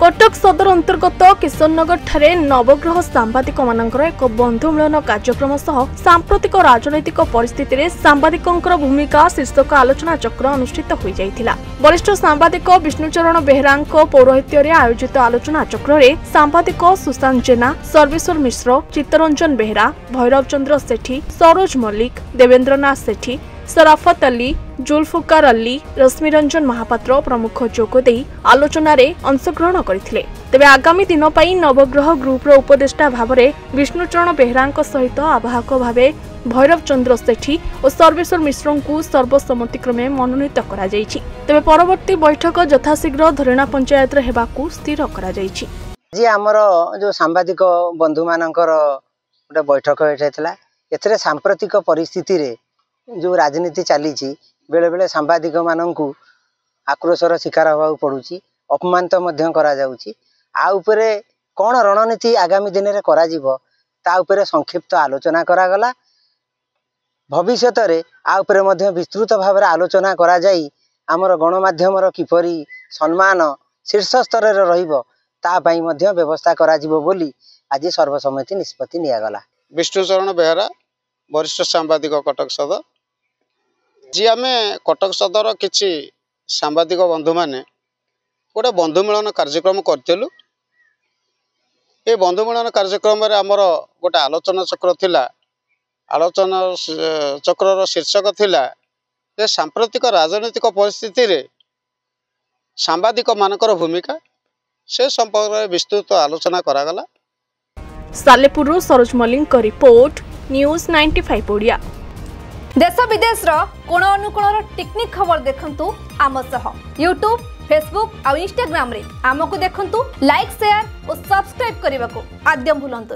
कटक सदर अंतर्गत किशननगर ठारे नवग्रह सांबादिक मानकर एक बंधु मिलन कार्यक्रम सह सांप्रतिक राजनैतिक परिस्थिति रे सांबादिकंकर भूमिका शीर्षक आलोचना चक्र अनुष्ठित हो जाइथिला। वरिष्ठ सांबादिक विष्णुचरण बेहरांक पौरोहित्य रे आयोजित आलोचना चक्र रे सांबादिक सुशांत जेना, सर्वेश्वर मिश्र, चित्तरंजन बेहरा, भैरव चंद्र सेठी, सरोज मल्लिक, देवेंद्रनाथ सेठी, सराफत अली, जुल्फुकार अली, रश्मिरंजन महापात्र प्रमुख जोगदे आलोचना रे अंशग्रहण करथिले। तेबे आगामी दिन पई नवग्रह ग्रुप रो उपदेष्टा भावरे विष्णुचरण बेहरांक सहित आवाहक भावे भैरव चंद्र सेठी और सर्वेश्वर मिश्र को सर्वसम्मतिक्रमे मनोनीत करा जायछि। तेबे परवर्ती बैठक यथाशीघ्र धरणा पंचायत रे हेबाकू स्थिर करा जायछि। जी हमर जो सांबादिक बंधु मानकर गोटे बैठक हेतला। एथरे सांप्रतिक परिस्थिति रे जो राजनीति चली बेले बेले सांबादिक मानू आक्रोशर शिकार होगा पड़ुची, अपमानित करा जाउची। आ उपरे कौन रणनीति आगामी दिन में करा जीवो ता उपरे संक्षिप्त आलोचना करागला। भविष्य रे आ उपरे मध्य विस्तृत भाव आलोचना करा जाई आमर गणमाध्यम किपरि सम्मान शीर्ष स्तर रे रहिबो ता पई मध्य व्यवस्था करा जीवो बोली आज सर्वसम्मति निष्पत्ति नियागला। विष्णुचरण बेहरा वरिष्ठ सांबादिक कटक सदर जी आम कटक सदर किसी सांबादिक बंधु मैंने गोटे बंधु मिलन कार्यक्रम करूँ। ये बंधु मिलन कार्यक्रम आमर गोटे आलोचना चक्र थिला। आलोचना चक्र शीर्षक थिला जे सांप्रतिक राजनैतिक परिस्थिति रे सांबादिक मानकर भूमिका से संपर्क में विस्तृत आलोचना करागला। Salepur Saroj Mallick report news 95 Odia. देश विदेश कोण अनुकोण टेक्निक खबर देखंतु आम सह यूट्यूब, फेसबुक और इंस्टाग्राम रे आमको देखंतु। लाइक, शेयर और सब्सक्राइब करने को आद्यम भूलंतु।